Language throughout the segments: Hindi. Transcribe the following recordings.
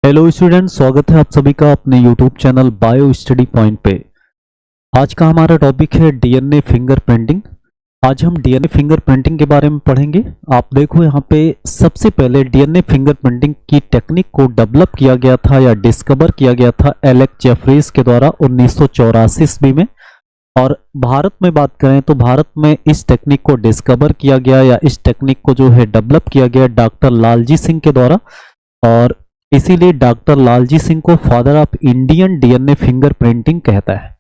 हेलो स्टूडेंट, स्वागत है आप सभी का अपने YouTube channel bio study point पे। आज का हमारा टॉपिक है डीएनए फिंगरप्रिंटिंग। आज हम डीएनए फिंगरप्रिंटिंग के बारे में पढ़ेंगे। आप देखो यहाँ पे सबसे पहले डीएनए फिंगरप्रिंटिंग की टेक्निक को डेवलप किया गया था या डिस्कवर किया गया था एलेक जेफरीज के द्वारा 1984 ईस्वी में। और भारत में बात करें तो भारत में इस टेक्निक को डिस्कवर किया गया या इस टेक्निक को जो है डेवलप किया गया डॉक्टर लालजी सिंह के द्वारा। और इसीलिए डॉक्टर लालजी सिंह को father of Indian DNA fingerprinting कहता है।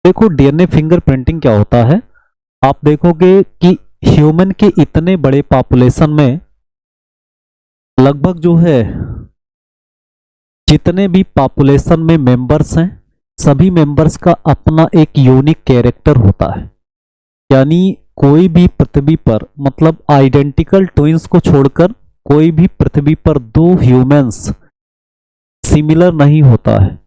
देखो डीएनए फिंगरप्रिंटिंग क्या होता है। आप देखोगे कि ह्यूमन के इतने बड़े पॉपुलेशन में लगभग जो है जितने भी पॉपुलेशन में मेंबर्स हैं सभी मेंबर्स का अपना एक यूनिक कैरेक्टर होता है। यानी कोई भी पृथ्वी पर मतलब आइडेंटिकल ट्विंस को छोड़कर कोई भी पृथ्वी पर दो ह्यूमंस सिमिलर नहीं होता है,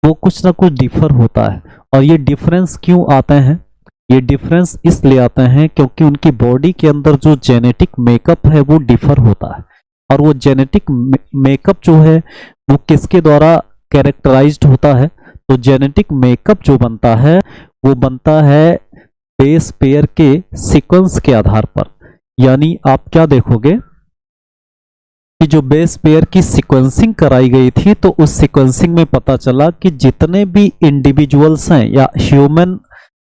वो कुछ ना कुछ डिफर होता है। और ये डिफरेंस क्यों आते हैं? ये डिफरेंस इसलिए आते हैं क्योंकि उनकी बॉडी के अंदर जो जेनेटिक मेकअप है वो डिफर होता है। और वो जेनेटिक मेकअप जो है वो किसके द्वारा कैरेक्टराइज्ड होता है? तो जेनेटिक मेकअप जो बनता है वो बनता है बेस पेयर के सीक्वेंस के आधार पर। यानी आप क्या देखोगे कि जो बेस पेयर की सीक्वेंसिंग कराई गई थी तो उस सीक्वेंसिंग में पता चला कि जितने भी इंडिविजुअल्स हैं या ह्यूमन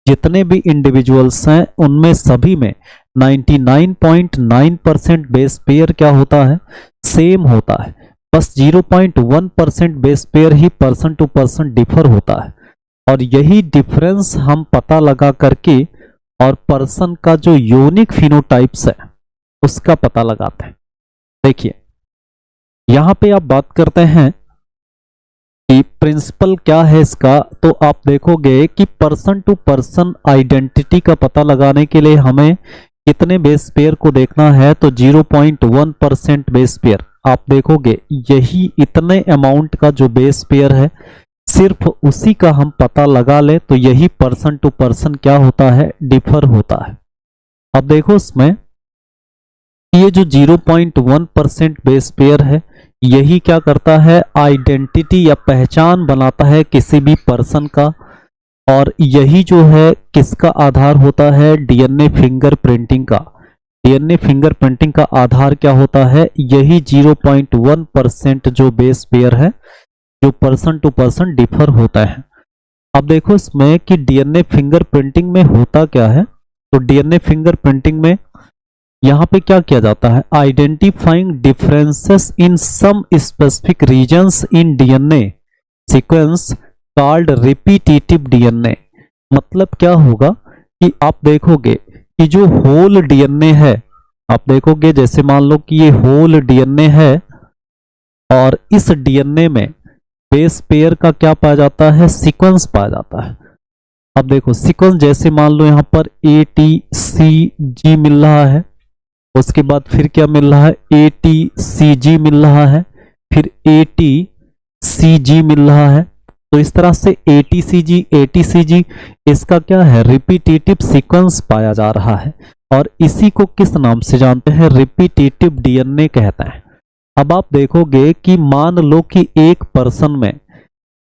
जितने भी इंडिविजुअल्स हैं उनमें सभी में 99.9% बेस पेयर क्या होता है? सेम होता है। बस 0.1% बेस पेयर ही पर्सन टू पर्सन डिफर होता है। और यही डिफरेंस हम पता लगा करके और पर्सन का जो यूनिक फिनोटाइप्स है उसका पता लगाते हैं। देखिए यहां पे आप बात करते हैं कि प्रिंसिपल क्या है इसका, तो आप देखोगे कि पर्सन टू पर्सन आइडेंटिटी का पता लगाने के लिए हमें कितने बेस पेयर को देखना है? तो 0.1% बेस पेयर। आप देखोगे यही इतने अमाउंट का जो बेस पेयर है सिर्फ उसी का हम पता लगा ले तो यही पर्सन टू पर्सन क्या होता है? डिफर होता है। अब देखो इसमें ये जो 0.1% बेस पेयर है यही क्या करता है? आइडेंटिटी या पहचान बनाता है किसी भी पर्सन का। और यही जो है किसका आधार होता है? डीएनए फिंगरप्रिंटिंग का। डीएनए फिंगरप्रिंटिंग का आधार क्या होता है? यही 0.1% जो बेस पेयर है जो पर्सन टू पर्सन डिफर होता है। अब देखो इसमें कि डीएनए फिंगरप्रिंटिंग में होता क्या है। तो डीएनए फिंगरप्रिंटिंग में यहां पे क्या किया जाता है? Identifying differences in some specific regions in DNA sequence called repetitive DNA. मतलब क्या होगा कि आप देखोगे कि जो होल डीएनए है, आप देखोगे जैसे मान लो कि ये होल डीएनए है और इस डीएनए में बेस पेयर का क्या पाया जाता है? सीक्वेंस पाया जाता है। अब देखो सीक्वेंस जैसे मान लो यहां पर ATCG मिल रहा है, उसके बाद फिर क्या मिल रहा है? ATCG मिल रहा है, फिर ATCG मिल रहा है। तो इस तरह से ATCG इसका क्या है? रिपीटेटिव सीक्वेंस पाया जा रहा है। और इसी को किस नाम से जानते हैं? रिपीटेटिव डीएनए कहते हैं। अब आप देखोगे कि मान लो कि एक पर्सन में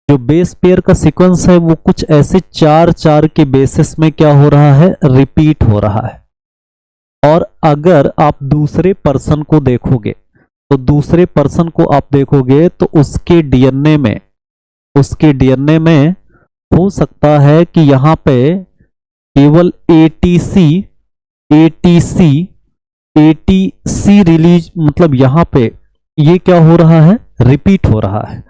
जो बेस पेयर का सीक्वेंस है वो कुछ ऐसे 4 के बेसिस में क्या हो रहा है? रिपीट हो रहा है। और अगर आप दूसरे पर्सन को देखोगे तो दूसरे पर्सन को आप देखोगे तो उसके डीएनए में हो सकता है कि यहां पे केवल ATC रिलीज मतलब यहां पे ये क्या हो रहा है? रिपीट हो रहा है।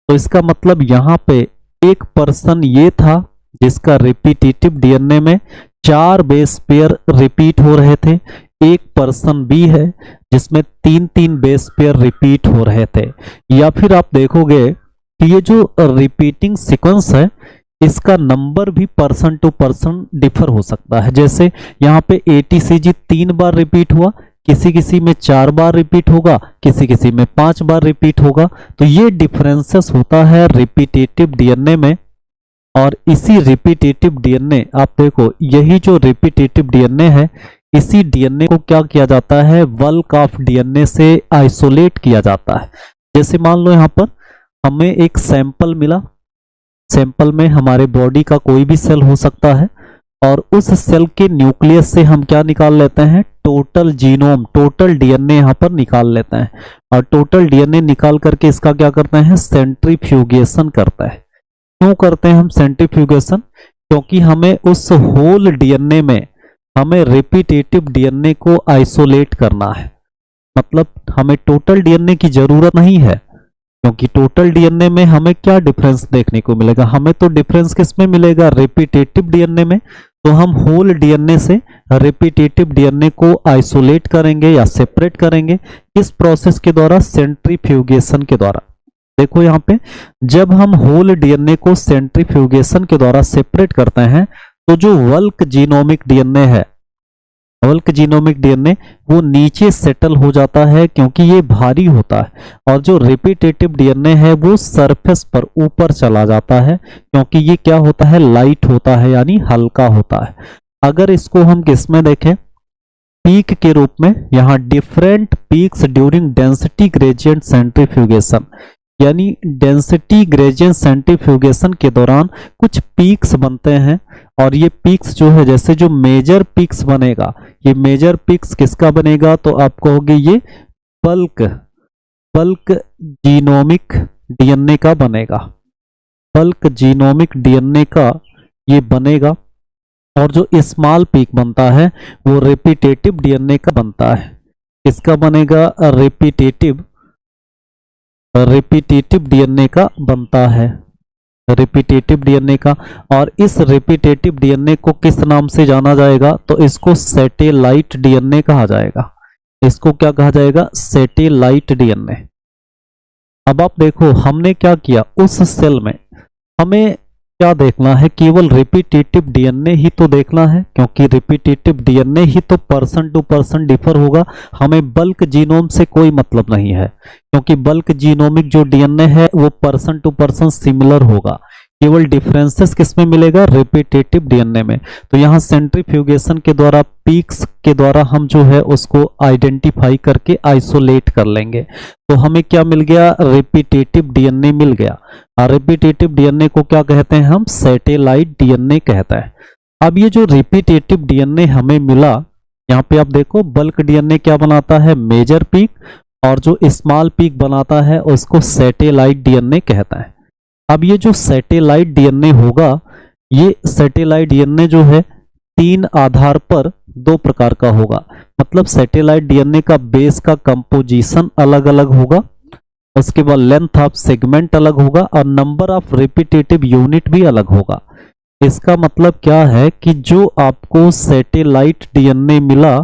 तो इसका मतलब यहां पे एक पर्सन ये था जिसका रिपीटेटिव डीएनए में 4 बेस पेयर रिपीट हो रहे थे। एक पर्सन भी है जिसमें 3 बेस पेयर रिपीट हो रहे थे। या फिर आप देखोगे कि ये जो रिपीटिंग सीक्वेंस है इसका नंबर भी पर्सन टू पर्सन डिफर हो सकता है। जैसे यहाँ पे ATCG 3 बार रिपीट हुआ, किसी किसी में 4 बार रिपीट होगा, किसी किसी में 5 बार रिपीट होगा। तो ये डिफरेंसेस होता है रिपीटेटिव डीएनए में। और इसी रिपीटेटिव डीएनए आप देखो यही जो रिपीटेटिव डीएनए है इसी डीएनए को क्या किया जाता है? बल्क ऑफ डीएनए से आइसोलेट किया जाता है। जैसे मान लो यहाँ पर हमें एक सैंपल मिला, सैंपल में हमारे बॉडी का कोई भी सेल हो सकता है, और उस सेल के न्यूक्लियस से हम क्या निकाल लेते हैं, टोटल जीनोम, टोटल डीएनए यहाँ पर निकाल लेते हैं। और टोटल डीएनए निकाल करके इसका क्या करते हैं, सेंट्रीफ्यूगेशन करता है। क्यों करते हैं हम सेंट्रीफ्यूगेशन, क्योंकि हमें उस होल डीएनए में हमें रिपीटेटिव डीएनए को आइसोलेट करना है। मतलब हमें टोटल डीएनए की जरूरत नहीं है, क्योंकि टोटल डीएनए में हमें क्या डिफरेंस देखने को मिलेगा, हमें तो डिफरेंस किस में मिलेगा, रिपीटेटिव डीएनए में। तो हम होल डीएनए से रिपीटेटिव डीएनए को आइसोलेट करेंगे या सेपरेट करेंगे, किस प्रोसेस के द्वारा, सेंट्रीफ्यूगेशन के द्वारा। देखो यहाँ पे जब हम होल डीएनए को सेंट्रीफ्यूगेशन के द्वारा सेपरेट करते हैं तो जो वल्क जीनोमिक डीएनए है, वल्क जीनोमिक डीएनए वो नीचे सेटल हो जाता है क्योंकि ये भारी होता है, और जो रिपीटेटिव डीएनए है वो सरफेस पर ऊपर चला जाता है क्योंकि ये क्या होता है, लाइट होता है, यानी हल्का होता है। अगर इसको हम किस में देखें, पीक के रूप में, यहाँ different peaks during density gradient centrifugation, यानी डेंसिटी ग्रेडियंट सेंट्रीफ्यूगेशन के दौरान कुछ पीक्स बनते हैं। और ये पीक्स जो है, जैसे जो मेजर पीक्स बनेगा, ये मेजर पीक्स किसका बनेगा, तो आप कहोगे ये बल्क जीनोमिक डीएनए का बनेगा, बल्क जीनोमिक डीएनए का ये बनेगा। और जो स्मॉल पीक बनता है वो रिपीटेटिव डीएनए का बनता है। इसका बनेगा रिपीटेटिव डीएनए का बनता है, रिपीटेटिव डीएनए का। और इस रिपीटेटिव डीएनए को किस नाम से जाना जाएगा, तो इसको सैटेलाइट डीएनए कहा जाएगा। इसको क्या कहा जाएगा, सैटेलाइट डीएनए। अब आप देखो हमने क्या किया, उस सेल में हमें क्या देखना है, केवल रिपीटेटिव डीएनए ही तो देखना है, क्योंकि रिपीटेटिव डीएनए ही तो पर्सन टू पर्सन डिफर होगा। हमें बल्क जीनोम से कोई मतलब नहीं है, क्योंकि बल्क जीनोमिक जो डीएनए है वो पर्सन टू पर्सन सिमिलर होगा। केवल डिफरेंसेस किस में मिलेगा, रिपीटेटिव डीएनए में। तो यहाँ सेंट्रीफ्यूगेशन के द्वारा, पीक्स के द्वारा हम जो है उसको आइडेंटिफाई करके आइसोलेट कर लेंगे। तो हमें क्या मिल गया, रिपीटेटिव डीएनए मिल गया। और रिपीटेटिव डीएनए को क्या कहते हैं हम, सैटेलाइट डीएनए कहता है। अब ये जो रिपीटेटिव डीएनए हमें मिला, यहाँ पे आप देखो बल्क डीएनए क्या बनाता है, मेजर पीक, और जो स्मॉल पीक बनाता है उसको सैटेलाइट डीएनए कहता है। अब ये जो सैटेलाइट डीएनए होगा, ये सैटेलाइट डीएनए जो है 3 आधार पर 2 प्रकार का होगा। मतलब सैटेलाइट डीएनए का बेस का कंपोजिशन अलग अलग होगा, उसके बाद लेंथ ऑफ सेगमेंट अलग होगा, और नंबर ऑफ रिपीटेटिव यूनिट भी अलग होगा। इसका मतलब क्या है कि जो आपको सैटेलाइट डीएनए मिला,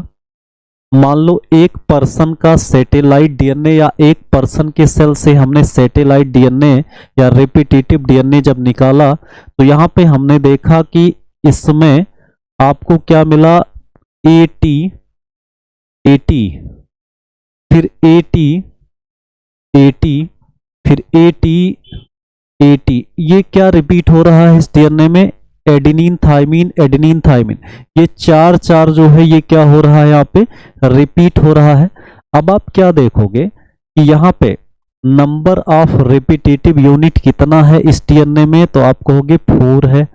मान लो एक पर्सन का सैटेलाइट डीएनए, या एक पर्सन के सेल से हमने सैटेलाइट डीएनए या रिपीटेटिव डीएनए जब निकाला, तो यहाँ पे हमने देखा कि इसमें आपको क्या मिला, 80, फिर 80, फिर 80, ये क्या रिपीट हो रहा है इस डीएनए में, एडेनिन थाइमिन, ये चार जो है ये क्या हो रहा है, यहाँ पे रिपीट हो रहा है। अब आप क्या देखोगे कि यहाँ पे नंबर ऑफ रिपीटेटिव यूनिट कितना है इस डीएनए में, तो आप कहोगे 4 है।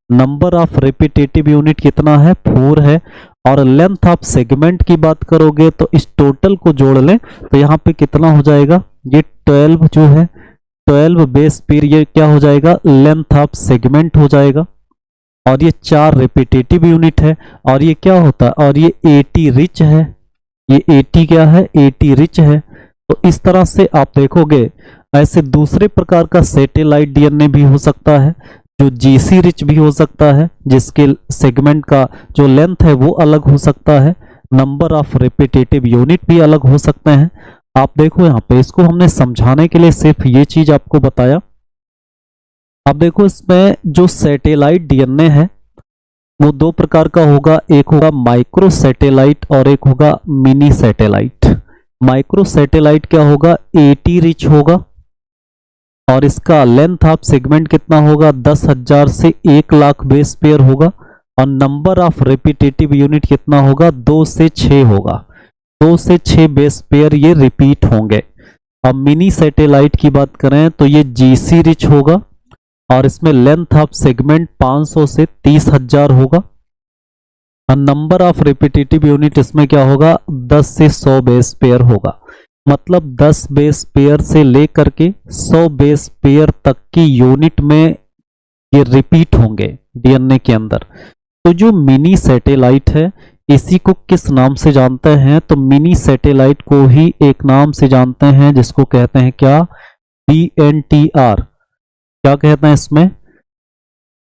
नंबर ऑफ रिपीटेटिव यूनिट कितना है, 4 है। और लेंथ ऑफ सेगमेंट की बात करोगे तो इस टोटल को जोड़ लें तो यहाँ पे कितना हो जाएगा, ये 12 जो है, 12 बेस पेयर, ये क्या हो जाएगा, लेंथ ऑफ सेगमेंट हो जाएगा। और ये 4 रिपीटेटिव यूनिट है, और ये क्या होता है, और ये 80 रिच है, ये 80 क्या है, 80 रिच है। तो इस तरह से आप देखोगे। ऐसे दूसरे प्रकार का सैटेलाइट डीएनए भी हो सकता है जो जीसी रिच भी हो सकता है, जिसके सेगमेंट का जो लेंथ है वो अलग हो सकता है, नंबर ऑफ रिपीटेटिव यूनिट भी अलग हो सकते हैं। आप देखो यहाँ पे, इसको हमने समझाने के लिए सिर्फ ये चीज आपको बताया। अब देखो इसमें जो सैटेलाइट डीएनए है वो 2 प्रकार का होगा, एक होगा माइक्रो सैटेलाइट और एक होगा मिनी सैटेलाइट। माइक्रो सैटेलाइट क्या होगा, 80 रिच होगा, और इसका लेंथ ऑफ सेगमेंट कितना होगा, 10,000 से 1 लाख बेस पेयर होगा, और नंबर ऑफ रिपीटेटिव यूनिट कितना होगा, 2 से 6 होगा। 2 से 6 बेस पेयर ये रिपीट होंगे। अब मिनी सैटेलाइट की बात करें तो ये जीसी रिच होगा और इसमें लेंथ ऑफ सेगमेंट 500 से 30,000 होगा। और नंबर ऑफ रिपीटेटिव यूनिट इसमें क्या होगा, 10 से 100 बेस पेयर होगा। मतलब 10 बेस पेयर से लेकर के 100 बेस पेयर तक की यूनिट में ये रिपीट होंगे डीएनए के अंदर। तो जो मिनी सैटेलाइट है इसी को किस नाम से जानते हैं, तो मिनी सैटेलाइट को ही एक नाम से जानते हैं जिसको कहते हैं क्या, बीएनटीआर। क्या कहते हैं इसमें,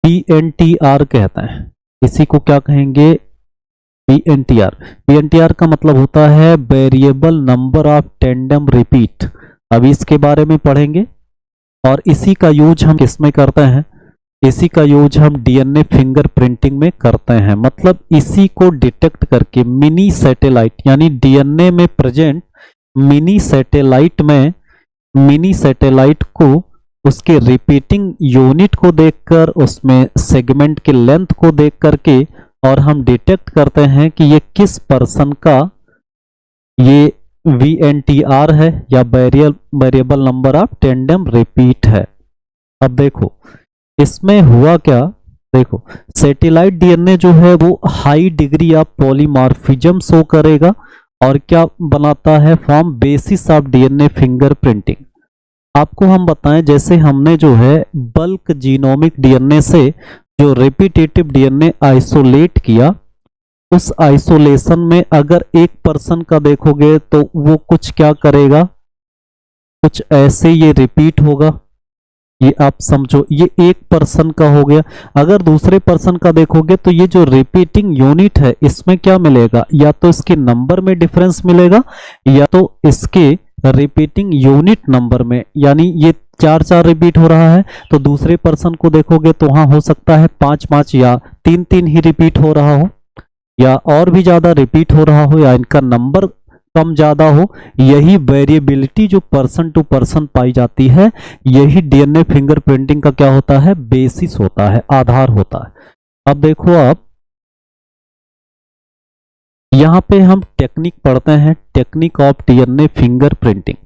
बीएनटीआर कहते हैं। इसी को क्या कहेंगे, बीएनटीआर। बीएनटीआर का मतलब होता है variable number of tandem repeat. अभी इसके बारे में पढ़ेंगे। और इसी का यूज हम किसमें करते हैं, इसी का यूज हम डीएनए फिंगरप्रिंटिंग में करते हैं। मतलब इसी को डिटेक्ट करके मिनी सैटेलाइट यानी डीएनए में प्रेजेंट मिनी सैटेलाइट में, मिनी सैटेलाइट को उसके रिपीटिंग यूनिट को देखकर, उसमें सेगमेंट के लेंथ को देख करके और हम डिटेक्ट करते हैं कि ये किस पर्सन का ये VNTR है या variable number of tandem repeat है। अब देखो इसमें हुआ क्या, देखो सैटेलाइट डीएनए जो है वो high degree of polymorphism show करेगा और क्या बनाता है, form basis of DNA fingerprinting. आपको हम बताएं जैसे हमने जो है बल्क जीनोमिक डीएनए से जो रिपीटेटिव डीएनए आइसोलेट किया, उस आइसोलेशन में अगर एक पर्सन का देखोगे तो वो कुछ क्या करेगा, कुछ ऐसे ये रिपीट होगा। ये आप समझो ये एक पर्सन का हो गया। अगर दूसरे पर्सन का देखोगे तो ये जो रिपीटिंग यूनिट है इसमें क्या मिलेगा, या तो इसके नंबर में डिफरेंस मिलेगा या तो इसके रिपीटिंग यूनिट नंबर में। यानी ये 4 रिपीट हो रहा है तो दूसरे पर्सन को देखोगे तो वहां हो सकता है 5 या 3 ही रिपीट हो रहा हो, या और भी ज्यादा रिपीट हो रहा हो, या इनका नंबर कम ज्यादा हो। यही वेरिएबिलिटी जो पर्सन टू पर्सन पाई जाती है, यही डीएनए फिंगरप्रिंटिंग का क्या होता है, बेसिस होता है, आधार होता है। अब देखो आप यहां पे हम टेक्निक पढ़ते हैं, टेक्निक ऑफ डीएनए फिंगरप्रिंटिंग।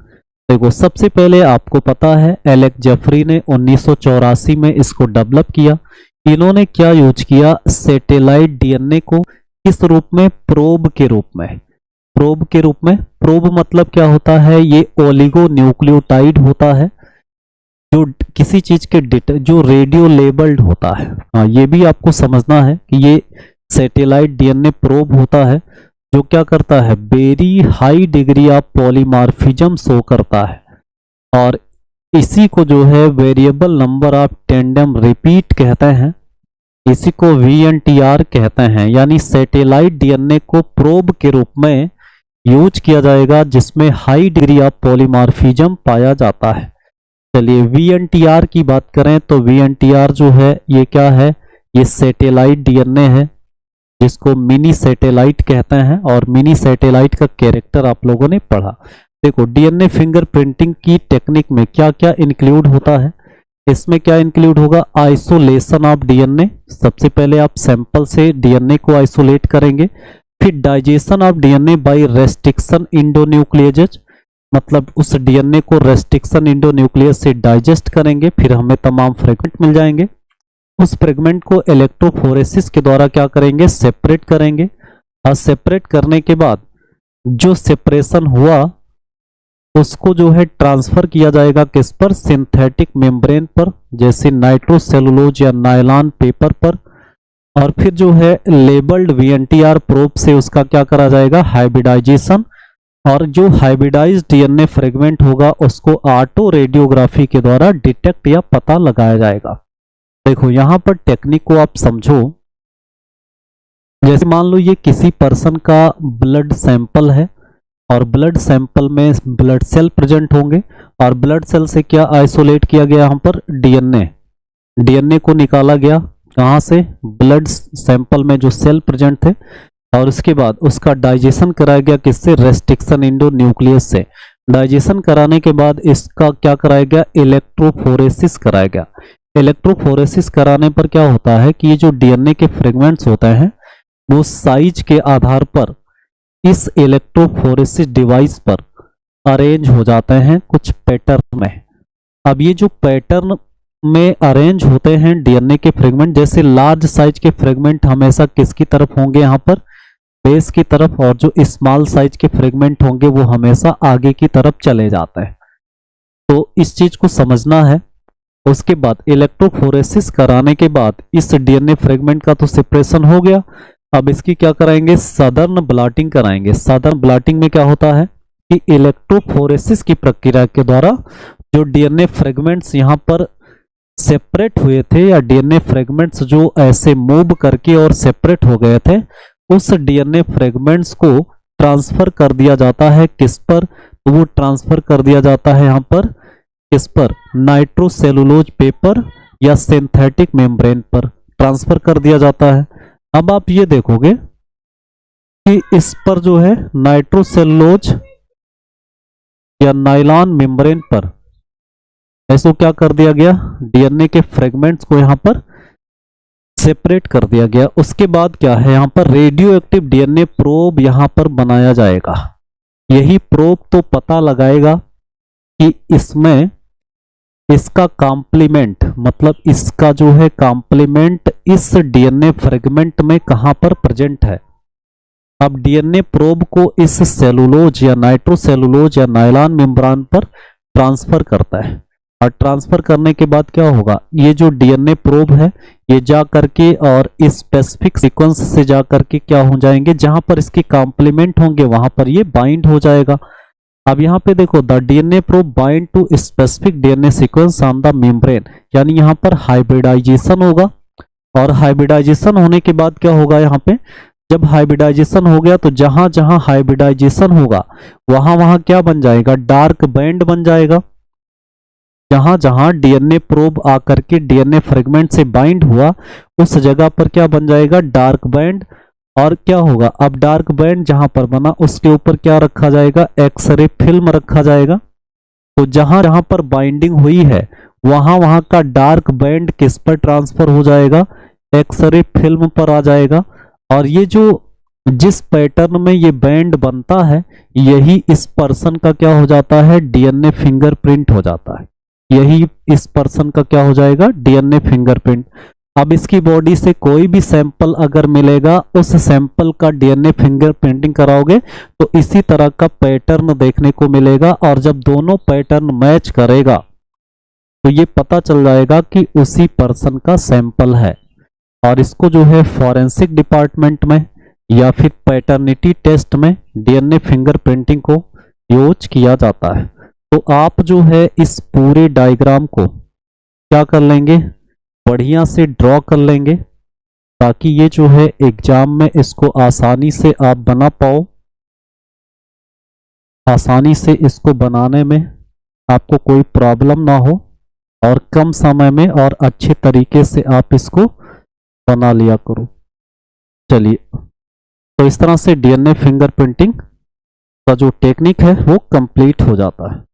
देखो सबसे पहले आपको पता है एलेक्स जेफरी ने 1984 में इसको डेवलप किया। इन्होंने क्या यूज किया, सैटेलाइट डीएनए को किस रूप में, प्रोब के रूप में। प्रोब के रूप में, प्रोब मतलब क्या होता है, ये ओलिगो न्यूक्लियोटाइड होता है जो किसी चीज के जो रेडियो लेबल्ड होता है। हाँ ये भी आपको समझना है कि ये सैटेलाइट डीएनए प्रोब होता है जो क्या करता है, very high degree of polymorphism show करता है। और इसी को जो है variable number of tandem repeat कहते हैं, इसी को VNTR कहते हैं। यानी सैटेलाइट डीएनए को प्रोब के रूप में यूज किया जाएगा जिसमें हाई डिग्री ऑफ पॉलीमॉर्फिज्म पाया जाता है। चलिए VNTR की बात करें तो VNTR जो है ये क्या है, ये सैटेलाइट डीएनए है जिसको मिनी सैटेलाइट कहते हैं। और मिनी सैटेलाइट का कैरेक्टर आप लोगों ने पढ़ा। देखो डीएनए फिंगरप्रिंटिंग की टेक्निक में क्या क्या इंक्लूड होता है, इसमें क्या इंक्लूड होगा, आइसोलेशन ऑफ डीएनए। सबसे पहले आप सैंपल से डीएनए को आइसोलेट करेंगे, फिर digestion of DNA by restriction endonucleases, मतलब उस डीएनए को रेस्ट्रिक्शन इंडोन्यूक्लियस से डाइजेस्ट करेंगे, फिर हमें तमाम फ्रेगमेंट मिल जाएंगे। उस फ्रेगमेंट को इलेक्ट्रोफोरेसिस के द्वारा क्या करेंगे, सेपरेट करेंगे। और सेपरेट करने के बाद जो सेपरेशन हुआ उसको जो है ट्रांसफर किया जाएगा किस पर, सिंथेटिक मेम्ब्रेन पर, जैसे नाइट्रोसेलुलोज या नायलॉन पेपर पर। और फिर जो है लेबल्ड VNTR प्रोब से उसका क्या करा जाएगा, हाइब्रिडाइजेशन। और जो हाइब्रिडाइज्ड डीएनए फ्रेगमेंट होगा उसको ऑटो रेडियोग्राफी के द्वारा डिटेक्ट या पता लगाया जाएगा। देखो यहां पर टेक्निक को आप समझो। जैसे मान लो ये किसी पर्सन का ब्लड सैंपल है और ब्लड सैंपल में ब्लड सेल प्रेजेंट होंगे और ब्लड सेल से क्या आइसोलेट किया गया, यहाँ पर डीएनए को निकाला गया कहाँ से, ब्लड सैंपल में जो सेल प्रेजेंट थे। और उसके बाद उसका डाइजेशन कराया गया किससे, रेस्ट्रिक्शन इंडोन्यूक्लियस से। डाइजेशन कराने के बाद इसका क्या कराया गया, इलेक्ट्रोफोरेसिस कराया गया। इलेक्ट्रोफोरेसिस कराने पर क्या होता है कि ये जो डीएनए के फ्रेगमेंट्स होते हैं वो साइज के आधार पर इस इलेक्ट्रोफोरेसिस डिवाइस पर अरेंज हो जाते हैं कुछ पैटर्न में। अब ये जो पैटर्न में अरेंज होते हैं डीएनए के फ्रेगमेंट, जैसे लार्ज साइज के फ्रेगमेंट हमेशा किसकी तरफ होंगे, यहाँ पर बेस की तरफ, और जो स्मॉल साइज के फ्रेगमेंट होंगे वो हमेशा आगे की तरफ चले जाते हैं। तो इस चीज को समझना है। उसके बाद इलेक्ट्रोफोरेसिस कराने के बाद इस डीएनए फ्रेगमेंट का तो सेपरेशन हो गया। अब इसकी क्या कराएंगे, सदर्न ब्लॉटिंग कराएंगे। सदर्न ब्लॉटिंग में क्या होता है कि इलेक्ट्रोफोरेसिस की प्रक्रिया के द्वारा जो डीएनए फ्रेगमेंट्स यहाँ पर सेपरेट हुए थे, या डीएनए फ्रेगमेंट्स जो ऐसे मूव करके और सेपरेट हो गए थे, उस डीएनए फ्रेगमेंट्स को ट्रांसफर कर दिया जाता है किस पर, तो वो ट्रांसफर कर दिया जाता है यहाँ पर किस पर, नाइट्रोसेलुलोज पेपर या सिंथेटिक मेम्ब्रेन पर ट्रांसफर कर दिया जाता है। अब आप ये देखोगे कि इस पर जो है नाइट्रोसेलुलोज या नाइलॉन मेम्ब्रेन पर ऐसा क्या कर दिया गया, डीएनए के फ्रेगमेंट्स को यहां पर सेपरेट कर दिया गया। उसके बाद क्या है, यहां पर रेडियो एक्टिव डीएनए प्रोब यहां पर बनाया जाएगा। यही प्रोब तो पता लगाएगा कि इसमें इसका कॉम्प्लीमेंट, मतलब इसका जो है कॉम्प्लीमेंट इस डीएनए फ्रेगमेंट में कहां पर प्रेजेंट है। अब डीएनए प्रोब को इस सेलुलोज या नाइट्रोसेलुलोज या नाइलॉन मेम्ब्रेन पर ट्रांसफर करता है, और ट्रांसफर करने के बाद क्या होगा, ये जो डीएनए प्रोब है ये जा करके और इस स्पेसिफिक सीक्वेंस से जा करके क्या हो जाएंगे, जहां पर इसके कॉम्प्लीमेंट होंगे वहां पर ये बाइंड हो जाएगा। अब यहाँ पे देखो, the DNA probe bind to specific DNA sequence on the membrane, यानी यहाँ पर हाइब्रिडाइजेशन होगा। और हाइब्रिडाइजेशन होने के बाद क्या होगा, यहाँ पे जब हाइब्रिडाइजेशन हो गया तो जहां जहां हाइब्रिडाइजेशन होगा वहां वहां क्या बन जाएगा, डार्क बैंड बन जाएगा। जहां जहां डीएनए प्रोब आकर के डीएनए फ्रेगमेंट से बाइंड हुआ उस जगह पर क्या बन जाएगा, डार्क बैंड। और क्या होगा, अब डार्क बैंड जहां पर बना उसके ऊपर क्या रखा जाएगा, एक्सरे फिल्म रखा जाएगा। तो जहां जहां पर बाइंडिंग हुई है वहां वहां का डार्क बैंड किस पर ट्रांसफर हो जाएगा, एक्सरे फिल्म पर आ जाएगा। और ये जो जिस पैटर्न में ये बैंड बनता है यही इस पर्सन का क्या हो जाता है, डीएनए फिंगरप्रिंट हो जाता है। यही इस पर्सन का क्या हो जाएगा, डीएनए फिंगरप्रिंट। अब इसकी बॉडी से कोई भी सैंपल अगर मिलेगा उस सैंपल का डीएनए फिंगरप्रिंटिंग कराओगे तो इसी तरह का पैटर्न देखने को मिलेगा। और जब दोनों पैटर्न मैच करेगा तो ये पता चल जाएगा कि उसी पर्सन का सैंपल है। और इसको जो है फॉरेंसिक डिपार्टमेंट में या फिर पैटर्निटी टेस्ट में डीएनए फिंगरप्रिंटिंग को यूज किया जाता है। तो आप जो है इस पूरे डायग्राम को क्या कर लेंगे, बढ़िया से ड्रॉ कर लेंगे, ताकि ये जो है एग्जाम में इसको आसानी से आप बना पाओ। आसानी से इसको बनाने में आपको कोई प्रॉब्लम ना हो और कम समय में और अच्छे तरीके से आप इसको बना लिया करो। चलिए, तो इस तरह से डीएनए फिंगरप्रिंटिंग का जो टेक्निक है वो कंप्लीट हो जाता है।